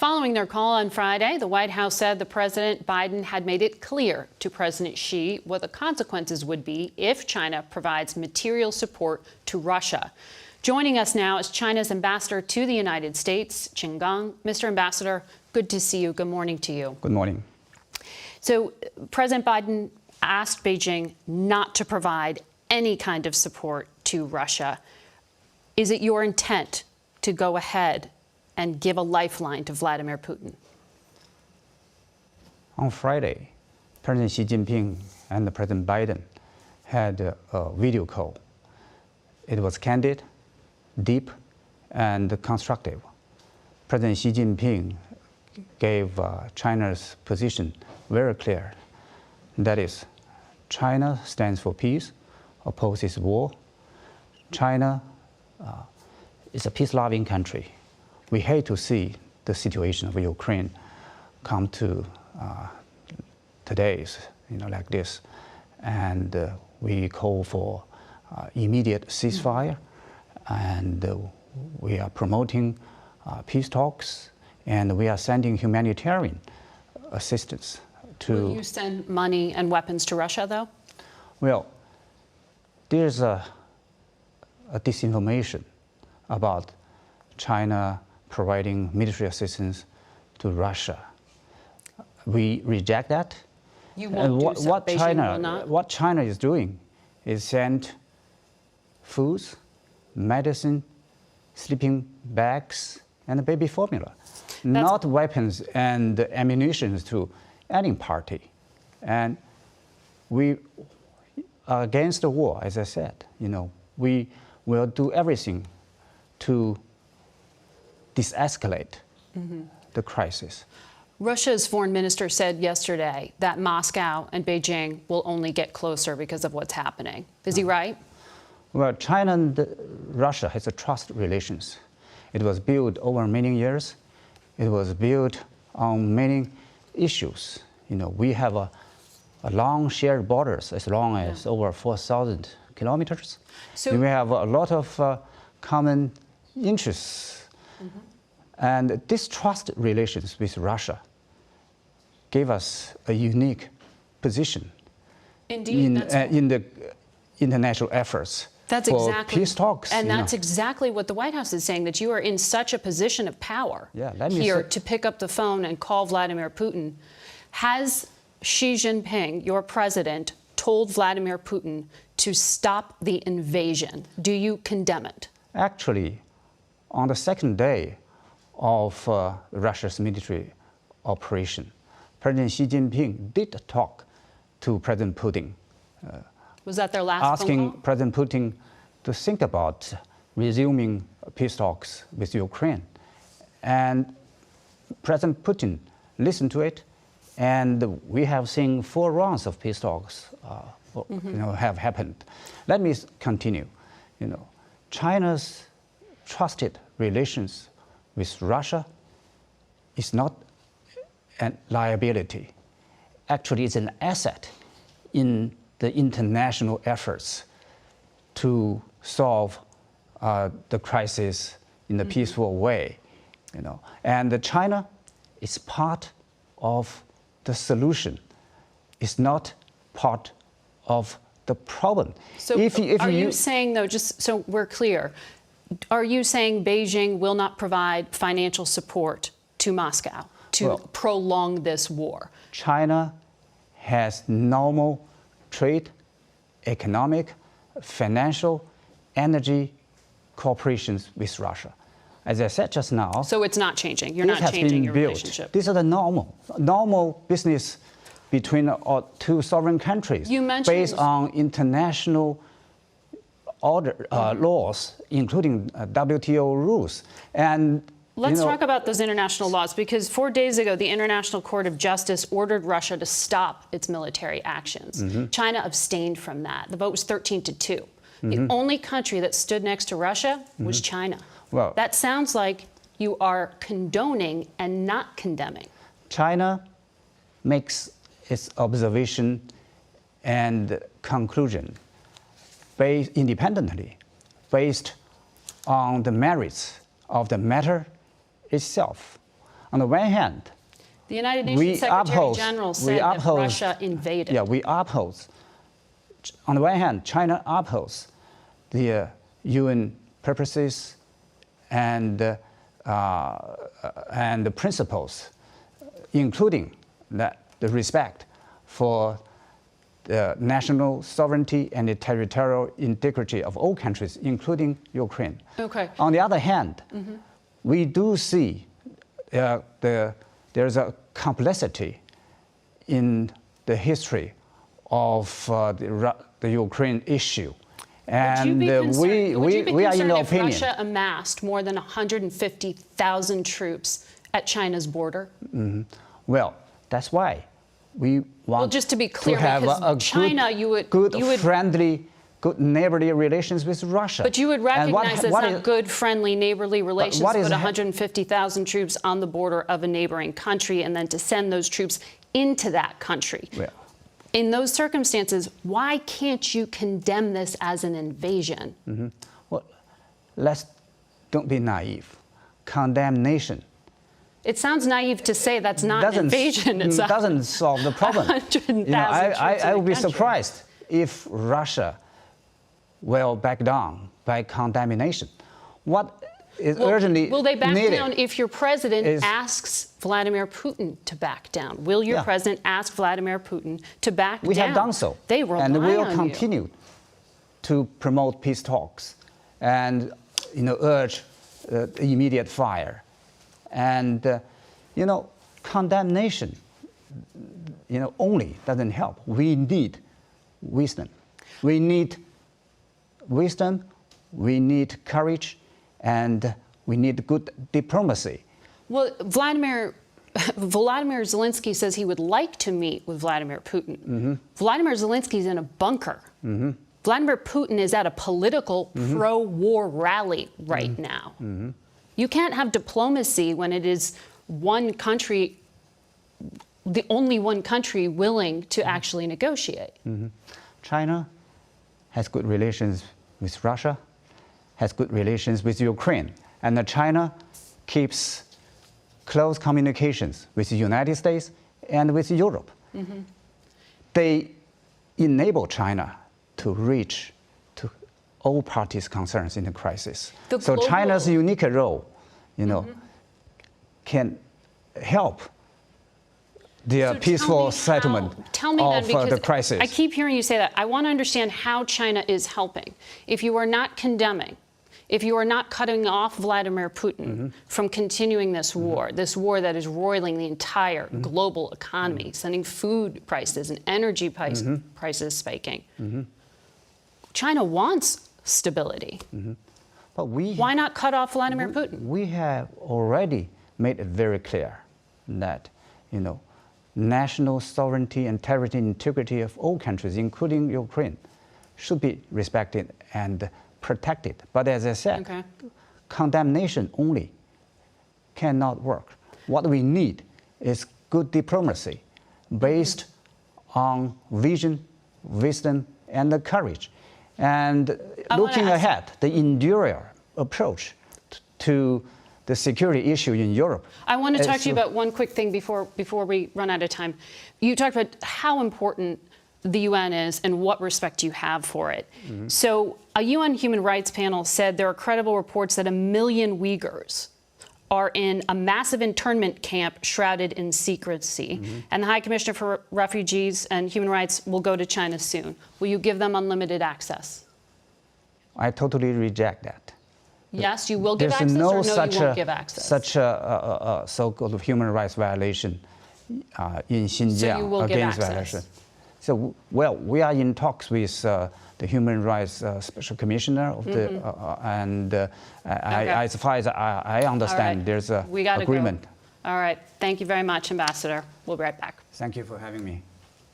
Following their call on Friday, the White House said the President Biden had made it clear to President Xi what the consequences would be if China provides material support to Russia. Joining us now is China's ambassador to the United States,秦刚. Mr. Ambassador, good to see you. Good morning to you. Good morning. So President Biden asked Beijing not to provide any kind of support to Russia. Is it your intent to go ahead and give a lifeline to Vladimir Putin? On Friday, President Xi Jinping and President Biden had a video call. It was candid, deep, and constructive. President Xi Jinping gave China's position very clear. That is, China stands for peace, opposes war. China is a peace-loving country. We hate to see the situation of Ukraine come to today's, like this, and we call for immediate ceasefire, and we are promoting peace talks, and we are sending humanitarian assistance to. Will you send money and weapons to Russia, though? Well, there's a disinformation about China providing military assistance to Russia. We reject that. You won't do so. Beijing will not? What China is doing is send foods, medicine, sleeping bags, and baby formula, not weapons and ammunition to any party. And we are against the war, as I said. We will do everything to de-escalate the crisis. Russia's foreign minister said yesterday that Moscow and Beijing will only get closer because of what's happening. Is he right? Well, China and Russia has a trust relations. It was built over many years. It was built on many issues. We have a long shared borders as long as over 4,000 kilometers. So we have a lot of common interests. And this trust relations with Russia gave us a unique position in the international efforts for peace talks. And that's exactly what the White House is saying, that you are in such a position of power here to pick up the phone and call Vladimir Putin. Has Xi Jinping, your president, told Vladimir Putin to stop the invasion? Do you condemn it? Actually, on the second day of Russia's military operation, President Xi Jinping did talk to President Putin. Was that their last phone call? Asking President Putin to think about resuming peace talks with Ukraine. And President Putin listened to it, and we have seen 4 rounds of peace talks have happened. Let me continue. China's trusted relations with Russia is not a liability. Actually, it's an asset in the international efforts to solve the crisis in a peaceful way. And China is part of the solution. It's not part of the problem. So are you saying, though, just so we're clear, are you saying Beijing will not provide financial support to Moscow to prolong this war? China has normal trade, economic, financial, energy cooperations with Russia. As I said just now. So it's not changing. You're not changing your relationship. These are the normal business between 2 sovereign countries based on international order, laws, including WTO rules. And let's talk about those international laws, because 4 days ago, the International Court of Justice ordered Russia to stop its military actions. China abstained from that. The vote was 13-2. The only country that stood next to Russia was China. Well, that sounds like you are condoning and not condemning. China makes its observation and conclusion independently, based on the merits of the matter itself. On the one hand, The United Nations Secretary General said that Russia invaded. Yeah, we oppose. On the one hand, China opposes the UN purposes and the principles, including the respect for the national sovereignty and the territorial integrity of all countries, including Ukraine. Okay. On the other hand, we do see there's a complexity in the history of the Ukraine issue. And would you be we are in concerned the if opinion. Russia amassed more than 150,000 troops at China's border? Well, that's why we want just to be clear, to have because a China, good, friendly, good neighborly relations with Russia. But you would recognize that's not is, good, friendly, neighborly relations to put 150,000 troops on the border of a neighboring country and then to send those troops into that country. Well, in those circumstances, why can't you condemn this as an invasion? Well, don't be naive. Condemnation. It sounds naive to say that's not an invasion. It doesn't solve the problem. 100,000 I would be surprised if Russia will back down by condemnation. What is urgently will they back needed down if your president asks Vladimir Putin to back down? Will your president ask Vladimir Putin to back down? We have done so. They rely and we will on continue to promote peace talks and urge immediate fire. And condemnation only doesn't help. We need wisdom. We need wisdom, we need courage, and we need good diplomacy. Well, Vladimir Zelensky says he would like to meet with Vladimir Putin. Vladimir Zelensky's in a bunker. Vladimir Putin is at a political pro-war rally right now. You can't have diplomacy when it is one country, the only one country willing to actually negotiate. China has good relations with Russia, has good relations with Ukraine, and China keeps close communications with the United States and with Europe. They enable China to reach to all parties' concerns in the crisis. So China's unique role, can help the peaceful settlement of the crisis. I keep hearing you say that. I want to understand how China is helping. If you are not condemning, if you are not cutting off Vladimir Putin from continuing this war that is roiling the entire global economy, sending food prices and energy prices spiking. China wants stability. But why not cut off Vladimir Putin? We have already made it very clear that, national sovereignty and territorial integrity of all countries, including Ukraine, should be respected and protected. But as I said, condemnation only cannot work. What we need is good diplomacy based on vision, wisdom, and the courage. And looking ahead, the enduring approach to the security issue in Europe. I want to talk to you about one quick thing before we run out of time. You talked about how important the UN is and what respect you have for it. So a UN human rights panel said there are credible reports that 1 million Uyghurs are in a massive internment camp shrouded in secrecy. And the High Commissioner for Refugees and Human Rights will go to China soon. Will you give them unlimited access? I totally reject that. Yes, you will give access, or no, you won't give access? Such a so-called human rights violation in Xinjiang. So you will give access? Violation. So, well, we are in talks with the Human Rights Special Commissioner of and as far as I understand, there's an agreement. All right. Thank you very much, Ambassador. We'll be right back. Thank you for having me.